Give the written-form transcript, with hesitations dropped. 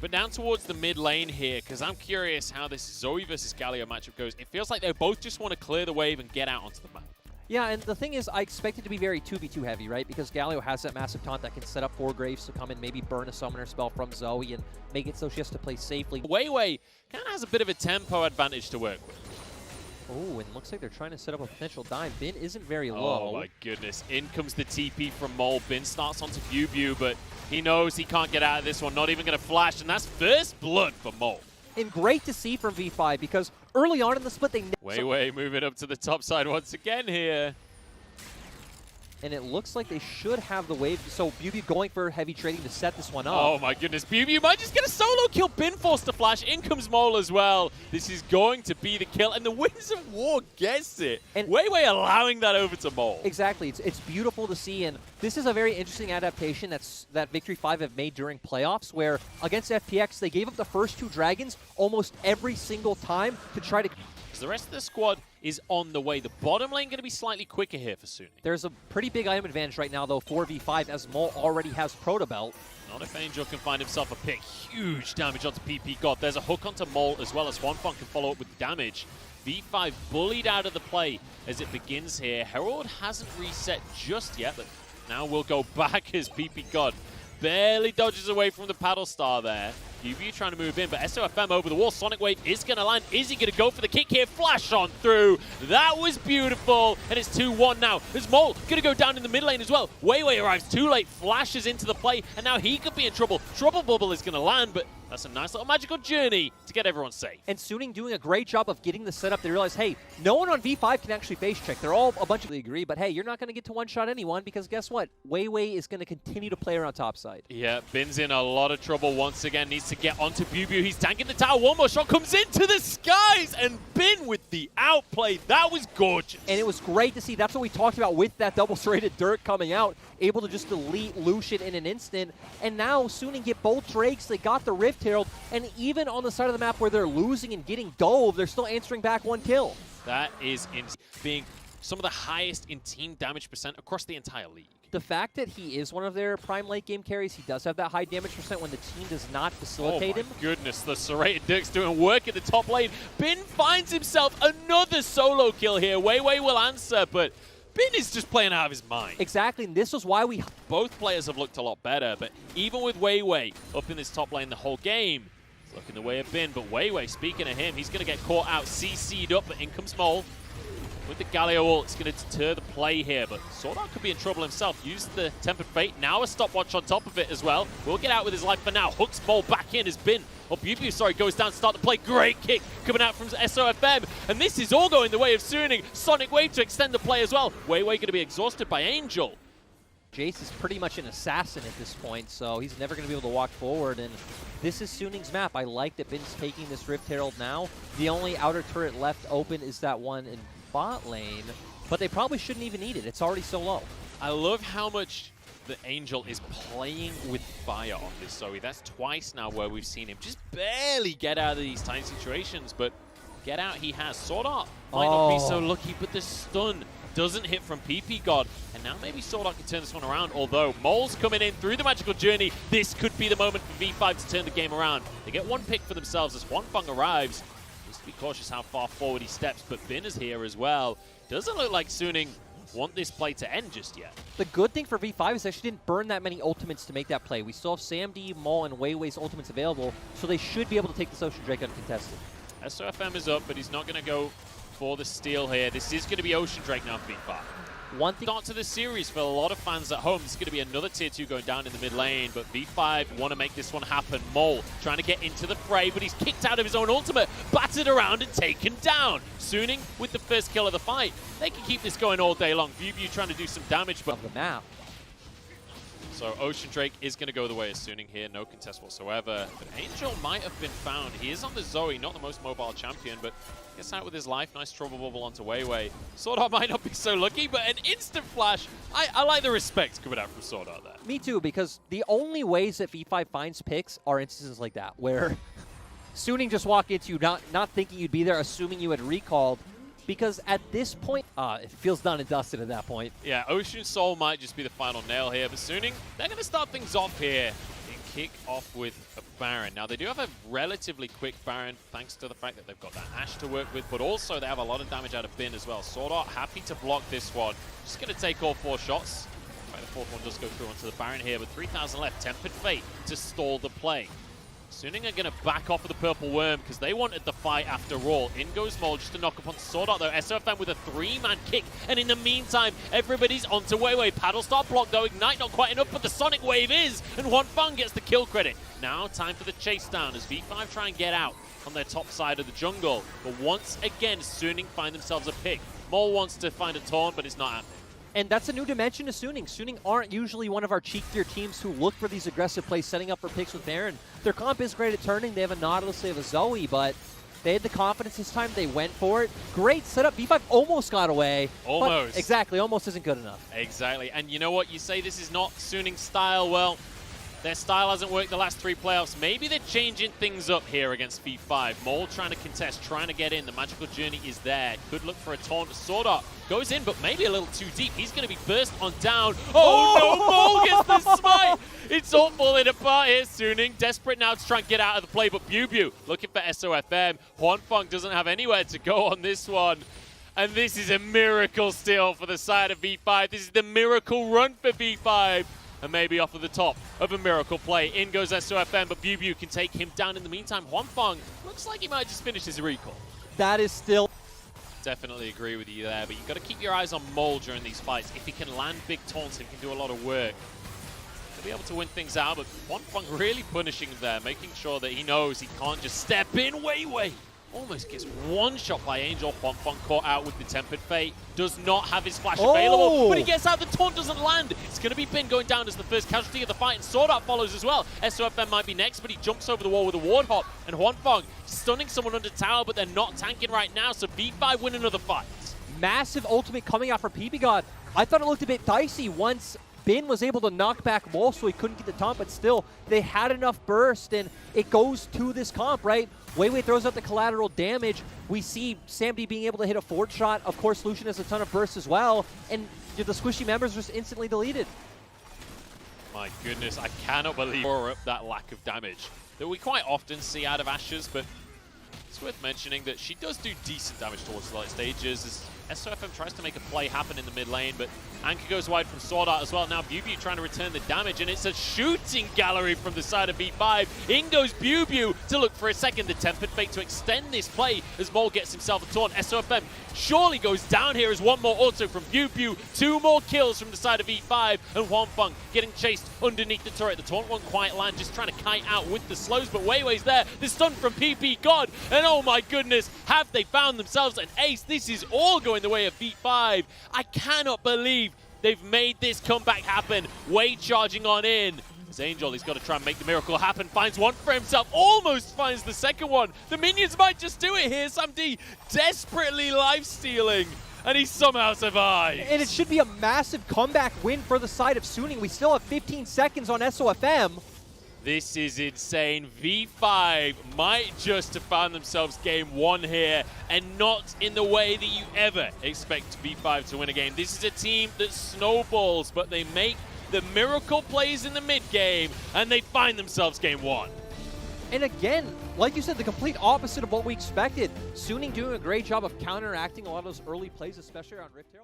But down towards the mid lane here, because I'm curious how this Zoe versus Galio matchup goes. It feels like they both just want to clear the wave and get out onto the map. Yeah, and the thing is, I expect it to be very 2v2 heavy, right? Because Galio has that massive taunt that can set up 4 Graves to come and maybe burn a summoner spell from Zoe and make it so she has to play safely. Weiwei kind of has a bit of a tempo advantage to work with. Oh, and looks like they're trying to set up a potential dime. Bin isn't very low. Oh my goodness. In comes the TP from Mole. Bin starts onto Bubu, but he knows he can't get out of this one. Not even going to flash, and that's first blood for Mole. And great to see from V5 because early on in the split, they... Weiwei moving up to the top side once again here. And it looks like they should have the wave. So Bubu going for heavy trading to set this one up. Oh my goodness, Bubu might just get a solo kill. Bin forced to flash. In comes Mole as well. This is going to be the kill, and the Winds of War gets it. And Weiwei allowing that over to Mole. Exactly. It's beautiful to see, and this is a very interesting adaptation that Victory 5 have made during playoffs, where against FPX, they gave up the first 2 dragons almost every single time to try to... The rest of the squad is on the way. The bottom lane going to be slightly quicker here for Suni. There's a pretty big item advantage right now, though, for V5, as Mole already has Proto Belt. Not if Angel can find himself a pick. Huge damage onto PP God. There's a hook onto Mole as well as Swanfang can follow up with the damage. V5 bullied out of the play as it begins here. Herald hasn't reset just yet, but now we'll go back as PP God barely dodges away from the paddle star there. UV trying to move in, but SOFM over the wall. Sonic Wave is going to land. Is he going to go for the kick here? Flash on through. That was beautiful. And it's 2-1 now. There's Mole going to go down in the mid lane as well. Weiwei arrives too late, flashes into the play, and now he could be in trouble. Trouble Bubble is going to land, but that's a nice little magical journey to get everyone safe. And Suning doing a great job of getting the setup. They realize, hey, no one on V5 can actually face check. They're all a bunch of agree, but hey, you're not going to get to one-shot anyone because guess what? Weiwei is going to continue to play around topside. Yeah, Bin's in a lot of trouble once again. Needs to get onto Bubu. He's tanking the tower. One more shot comes into the skies, and Bin with the outplay. That was gorgeous. And it was great to see. That's what we talked about with that double-serrated Dirt coming out, able to just delete Lucian in an instant. And now Suning get both Drakes. They got the Rift Herald, and even on the side of the map where they're losing and getting dove, they're still answering back 1 kill. That is being some of the highest in team damage percent across the entire league. The fact that he is one of their prime late game carries, he does have that high damage percent when the team does not facilitate him. Oh my goodness, the serrated Dirk's doing work at the top lane. Bin finds himself another solo kill here. Weiwei will answer, but Bin is just playing out of his mind. Exactly, and this was why we... Both players have looked a lot better, but even with Weiwei up in this top lane the whole game, it's looking the way of Bin. But Weiwei, speaking of him, he's going to get caught out, CC'd up, but in comes Mole. With the Galio ult, it's going to deter the play here, but Swordart could be in trouble himself. Use the Tempered Fate, now a stopwatch on top of it as well. Will get out with his life for now. Hooks Mole back in as Bin, or Bubu, sorry, goes down to start the play. Great kick coming out from SOFM, and this is all going the way of Suning. Sonic Wave to extend the play as well. Weiwei going to be exhausted by Angel. Jace is pretty much an assassin at this point, so he's never going to be able to walk forward, and this is Suning's map. I like that Bin's taking this Rift Herald now. The only outer turret left open is that one in bot lane, but they probably shouldn't even need it. It's already so low. I love how much the Angel is playing with fire on this Zoe. That's twice now where we've seen him just barely get out of these tight situations, but get out he has. Sword Art might not be so lucky, but the stun doesn't hit from PP God, and now maybe Sword Art can turn this one around, although Mole's coming in through the magical journey. This could be the moment for V5 to turn the game around. They get 1 pick for themselves as Swanfang arrives. Needs to be cautious how far forward he steps, but Bin is here as well. Doesn't look like Suning want this play to end just yet. The good thing for V5 is they actually didn't burn that many ultimates to make that play. We still have SamD, Mole, and Weiwei's ultimates available, so they should be able to take this Ocean Drake uncontested. SOFM is up, but he's not going to go for the steal here. This is going to be Ocean Drake now for V5. One thing start to the series for a lot of fans at home. This is going to be another tier 2 going down in the mid lane, but V5 want to make this one happen. Mole trying to get into the fray, but he's kicked out of his own ultimate, battered around and taken down. Suning with the first kill of the fight. They can keep this going all day long. Bubu trying to do some damage, but of the map. So Ocean Drake is going to go the way of Suning here, no contest whatsoever. But Angel might have been found. He is on the Zoe, not the most mobile champion, but gets out with his life. Nice trouble bubble onto Weiwei. Sword Art might not be so lucky, but an instant flash. I like the respect coming out from Sword Art there. Me too, because the only ways that V5 finds picks are instances like that, where Suning just walked into you, not thinking you'd be there, assuming you had recalled. Because at this point, it feels done and dusted at that point. Yeah, Ocean Soul might just be the final nail here, but Suning, they're going to start things off here. kick off with a Baron. Now, they do have a relatively quick Baron, thanks to the fact that they've got that Ashe to work with, but also they have a lot of damage out of Bin as well. Sword Art happy to block this one. Just going to take all 4 shots. In fact, the 4th one does go through onto the Baron here, with 3,000 left. Tempered Fate to stall the play. Suning are going to back off of the Purple Worm because they wanted the fight after all. In goes Mole just to knock upon Sword Art though. sofm with a 3-man kick. And in the meantime, everybody's onto Weiwei. Paddle Star block though. Ignite not quite enough, but the Sonic Wave is. And Huanfeng gets the kill credit. Now time for the chase down as V5 try and get out on their top side of the jungle. But once again, Suning find themselves a pick. Mole wants to find a taunt, but it's not happening. And that's a new dimension to Suning. Suning aren't usually one of our cheekier teams who look for these aggressive plays, setting up for picks with Baron. Their comp is great at turning. They have a Nautilus, they have a Zoe, but they had the confidence this time. They went for it. Great setup. V5 almost got away. Almost. Exactly. Almost isn't good enough. Exactly. And you know what? You say this is not Suning's style. Well, their style hasn't worked the last 3 playoffs. Maybe they're changing things up here against V5. Mole trying to contest, trying to get in. The magical journey is there. Could look for a taunt. Sword Art goes in, but maybe a little too deep. He's going to be burst on down. Oh, no! Mole gets the smite! It's all falling apart here. Suning desperate now to try and get out of the play, but Bew looking for sofm. Huanfeng doesn't have anywhere to go on this one. And this is a miracle steal for the side of V5. This is the miracle run for V5. And maybe off of the top of a miracle play. In goes sofm, but Bew can take him down in the meantime. Huanfeng looks like he might just finish his recall. That is still... Definitely agree with you there, but you've got to keep your eyes on Mole during these fights. If he can land big taunts, he can do a lot of work. He'll be able to win things out, but Huanfeng really punishing him there, making sure that he knows he can't just step in. Weiwei almost gets one shot by Angel. Huanfeng caught out with the Tempered Fate. Does not have his flash available, but he gets out. The taunt doesn't land. It's going to be Bin going down as the first casualty of the fight, and Sword Art follows as well. sofm might be next, but he jumps over the wall with a ward hop, and Huanfeng stunning someone under tower, but they're not tanking right now, so V5 win another fight. Massive ultimate coming out for PB God. I thought it looked a bit dicey once Bin was able to knock back Mole, so he couldn't get the taunt, but still, they had enough burst, and it goes to this comp, right? Weiwei throws out the collateral damage. We see SamD being able to hit a forward shot. Of course, Lucian has a ton of burst as well, and the squishy members just instantly deleted. My goodness, I cannot believe that lack of damage that we quite often see out of Ashes, but it's worth mentioning that she does do decent damage towards the late stages as sofm tries to make a play happen in the mid lane, but Anchor goes wide from Sword Art as well. Now Bew trying to return the damage, and it's a shooting gallery from the side of V5. In goes Bew to look for a second. The Tempered Fate to extend this play as Mole gets himself a taunt. sofm surely goes down here as one more auto from Bew. 2 more kills from the side of V5, and Huanfeng getting chased underneath the turret. The taunt won't quite land, just trying to kite out with the slows, but Weiwei's there. The stun from PP God, and oh my goodness, have they found themselves an ace? This is all going the way of V5. I cannot believe they've made this comeback happen. Wei charging on in. As Angel, he's got to try and make the miracle happen. Finds one for himself. Almost finds the second one. The minions might just do it here. SamD desperately life-stealing. And he somehow survives. And it should be a massive comeback win for the side of Suning. We still have 15 seconds on sofm. This is insane. V5 might just have found themselves game 1 here, and not in the way that you ever expect V5 to win a game. This is a team that snowballs, but they make the miracle plays in the mid game, and they find themselves game 1. And again, like you said, the complete opposite of what we expected. Suning doing a great job of counteracting a lot of those early plays, especially on Rift Herald.